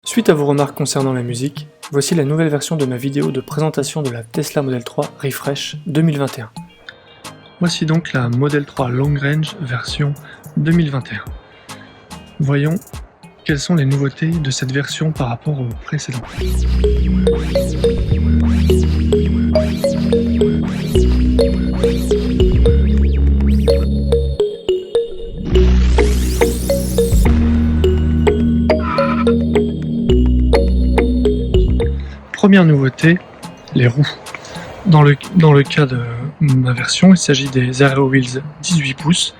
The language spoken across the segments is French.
Suite à vos remarques concernant la musique, voici la nouvelle version de ma vidéo de présentation de la Tesla Model 3 Refresh 2021. Voici donc la Model 3 Long Range version 2021. Voyons quelles sont les nouveautés de cette version par rapport aux précédentes. Première nouveauté, les roues. Dans le cas de ma version, il s'agit des Aero Wheels 18 pouces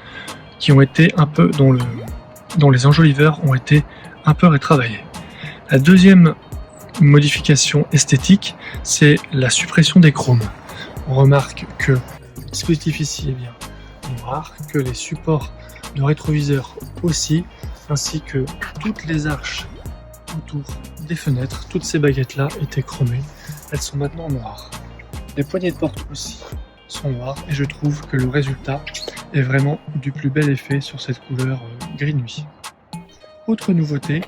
qui ont été un peu, dont les enjoliveurs ont été un peu retravaillés. La deuxième modification esthétique, c'est la suppression des chromes. On remarque que le dispositif ici est bien noir, que les supports de rétroviseur aussi, ainsi que toutes les arches autour des fenêtres, toutes ces baguettes là étaient chromées, elles sont maintenant noires. Les poignées de porte aussi sont noires et je trouve que le résultat est vraiment du plus bel effet sur cette couleur gris nuit. Autre nouveauté,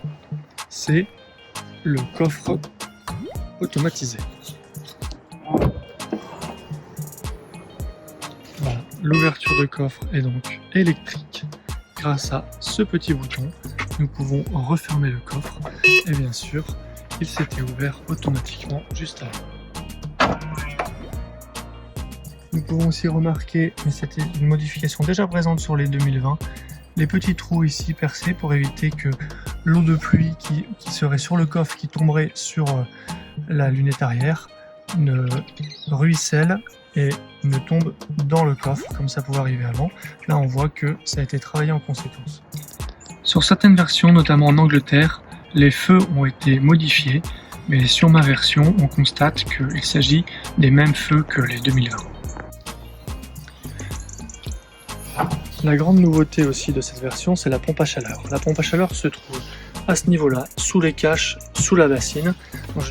c'est le coffre automatisé. Voilà, l'ouverture de coffre est donc électrique. Grâce à ce petit bouton, nous pouvons refermer le coffre et bien sûr, il s'était ouvert automatiquement juste avant. Nous pouvons aussi remarquer, mais c'était une modification déjà présente sur les 2020, les petits trous ici percés pour éviter que l'eau de pluie qui serait sur le coffre, qui tomberait sur la lunette arrière, ne ruisselle et ne tombe dans le coffre comme ça pouvait arriver avant. Là on voit que ça a été travaillé en conséquence. Sur certaines versions, notamment en Angleterre, les feux ont été modifiés, mais sur ma version, on constate qu'il s'agit des mêmes feux que les 2020. La grande nouveauté aussi de cette version, c'est la pompe à chaleur. La pompe à chaleur se trouve à ce niveau-là, sous les caches, sous la bassine. Donc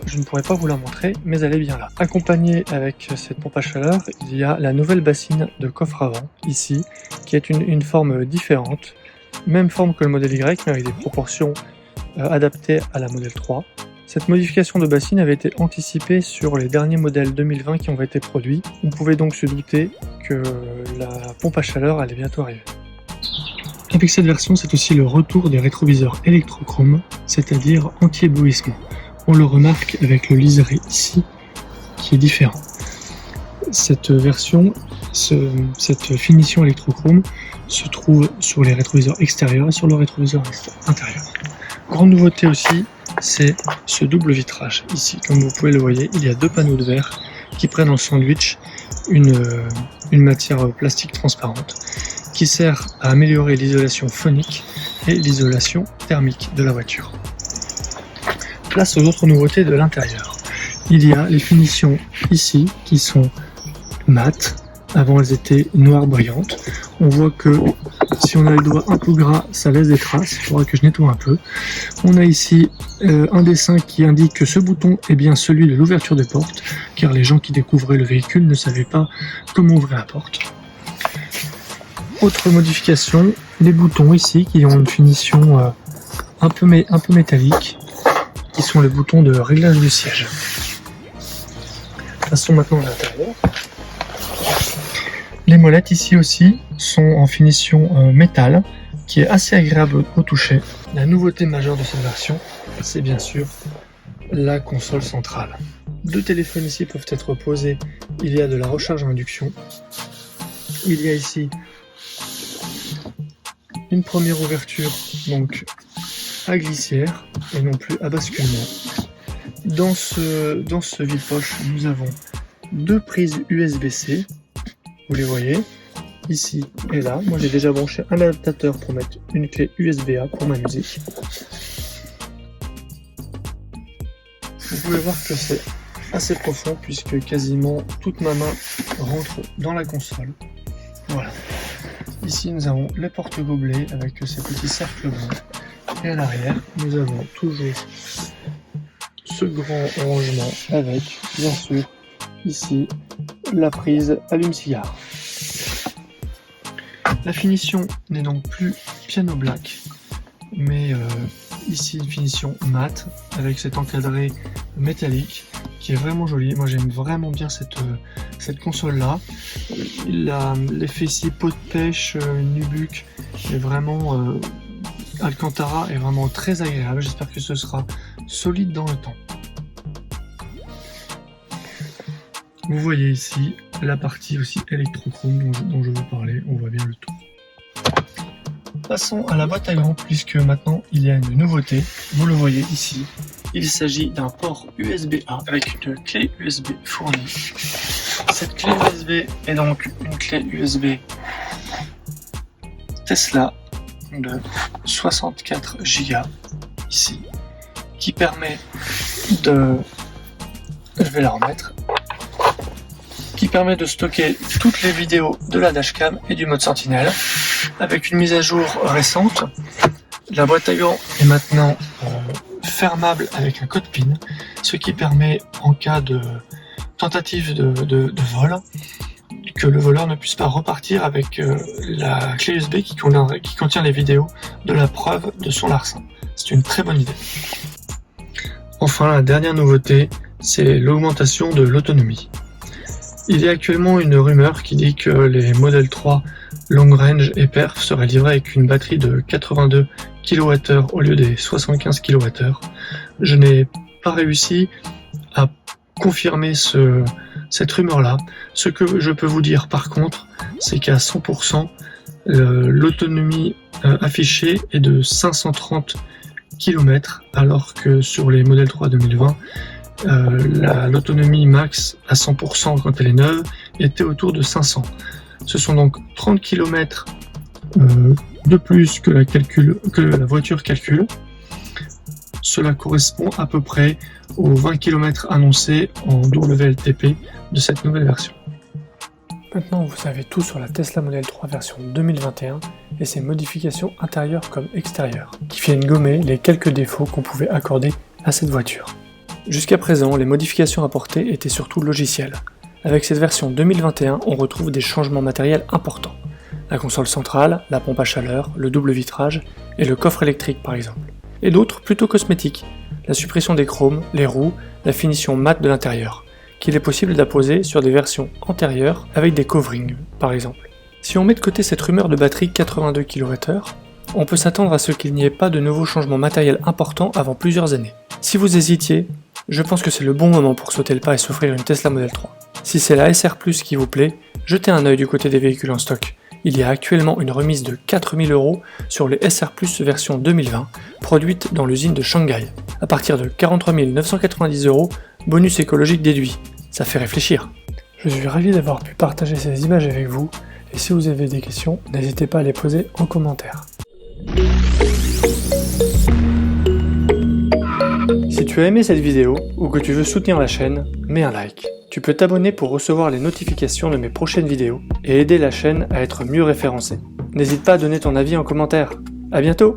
je ne pourrais pas vous la montrer, mais elle est bien là. Accompagnée avec cette pompe à chaleur, il y a la nouvelle bassine de coffre avant, ici, qui est une forme différente. Même forme que le modèle Y, mais avec des proportions adaptées à la Model 3. Cette modification de bassine avait été anticipée sur les derniers modèles 2020 qui ont été produits. On pouvait donc se douter que la pompe à chaleur allait bientôt arriver. Avec cette version, c'est aussi le retour des rétroviseurs électrochromes, c'est-à-dire anti-éblouissement. On le remarque avec le liseré ici, qui est différent. Cette version, cette finition électrochrome se trouve sur les rétroviseurs extérieurs et sur le rétroviseur intérieur. Grande nouveauté aussi, c'est ce double vitrage. Ici, comme vous pouvez le voir, il y a deux panneaux de verre qui prennent en sandwich une matière plastique transparente qui sert à améliorer l'isolation phonique et l'isolation thermique de la voiture. Place aux autres nouveautés de l'intérieur. Il y a les finitions ici qui sont mates. Avant elles étaient noires brillantes. On voit que si on a les doigts un peu gras, ça laisse des traces. Il faudra que je nettoie un peu. On a ici un dessin qui indique que ce bouton est bien celui de l'ouverture des portes, car les gens qui découvraient le véhicule ne savaient pas comment ouvrir la porte. Autre modification, les boutons ici qui ont une finition un peu métallique, qui sont les boutons de réglage du siège. Passons maintenant à l'intérieur. Les molettes ici aussi sont en finition métal, qui est assez agréable au toucher. La nouveauté majeure de cette version, c'est bien sûr la console centrale. Deux téléphones ici peuvent être posés. Il y a de la recharge à induction. Il y a ici une première ouverture, donc à glissière et non plus à basculement. Dans ce vide-poche, nous avons deux prises USB-C. Vous les voyez, ici et là. Moi j'ai déjà branché un adaptateur pour mettre une clé USB-A pour ma musique. Vous pouvez voir que c'est assez profond puisque quasiment toute ma main rentre dans la console. Voilà. Ici nous avons les porte-gobelets avec ces petits cercles blancs. Et à l'arrière, nous avons toujours ce grand rangement avec, bien sûr, ici, la prise allume-cigare. La finition n'est donc plus piano black, mais ici une finition mat avec cet encadré métallique qui est vraiment joli. Moi j'aime vraiment bien cette console là. L'effet ici peau de pêche, nubuck est vraiment Alcantara est vraiment très agréable. J'espère que ce sera solide dans le temps. Vous voyez ici la partie aussi électrochrome dont je veux parler. On voit bien le tout. Passons à la boîte à gants puisque maintenant il y a une nouveauté. Vous le voyez ici. Il s'agit d'un port USB-A avec une clé USB fournie. Cette clé USB est donc une clé USB Tesla de 64 Go ici, qui permet de, je vais la remettre, qui permet de stocker toutes les vidéos de la dashcam et du mode Sentinelle. Avec une mise à jour récente, la boîte à gants est maintenant fermable avec un code PIN, ce qui permet en cas de tentative de vol, que le voleur ne puisse pas repartir avec la clé USB qui contient les vidéos de la preuve de son larcin. C'est une très bonne idée. Enfin, la dernière nouveauté, c'est l'augmentation de l'autonomie. Il y a actuellement une rumeur qui dit que les Model 3 Long Range et Perf seraient livrés avec une batterie de 82 kWh au lieu des 75 kWh. Je n'ai pas réussi à confirmer cette rumeur-là. Ce que je peux vous dire par contre, c'est qu'à 100%, l'autonomie affichée est de 530 km, alors que sur les Model 3 2020, l'autonomie max à 100% quand elle est neuve était autour de 500. Ce sont donc 30 km de plus que la voiture calcule. Cela correspond à peu près aux 20 km annoncés en WLTP de cette nouvelle version. Maintenant vous savez tout sur la Tesla Model 3 version 2021 et ses modifications intérieures comme extérieures, qui viennent gommer les quelques défauts qu'on pouvait accorder à cette voiture. Jusqu'à présent, les modifications apportées étaient surtout logicielles. Avec cette version 2021, on retrouve des changements matériels importants. La console centrale, la pompe à chaleur, le double vitrage et le coffre électrique par exemple. Et d'autres plutôt cosmétiques, la suppression des chromes, les roues, la finition mat de l'intérieur, qu'il est possible d'apposer sur des versions antérieures avec des coverings par exemple. Si on met de côté cette rumeur de batterie 82 kWh, on peut s'attendre à ce qu'il n'y ait pas de nouveaux changements matériels importants avant plusieurs années. Si vous hésitiez, je pense que c'est le bon moment pour sauter le pas et s'offrir une Tesla Model 3. Si c'est la SR+ qui vous plaît, jetez un œil du côté des véhicules en stock. Il y a actuellement une remise de 4000 € sur les SR+ version 2020, produite dans l'usine de Shanghai. À partir de 43 990 €, bonus écologique déduit. Ça fait réfléchir. Je suis ravi d'avoir pu partager ces images avec vous, et si vous avez des questions, n'hésitez pas à les poser en commentaire. Si tu as aimé cette vidéo ou que tu veux soutenir la chaîne, mets un like. Tu peux t'abonner pour recevoir les notifications de mes prochaines vidéos et aider la chaîne à être mieux référencée. N'hésite pas à donner ton avis en commentaire. À bientôt!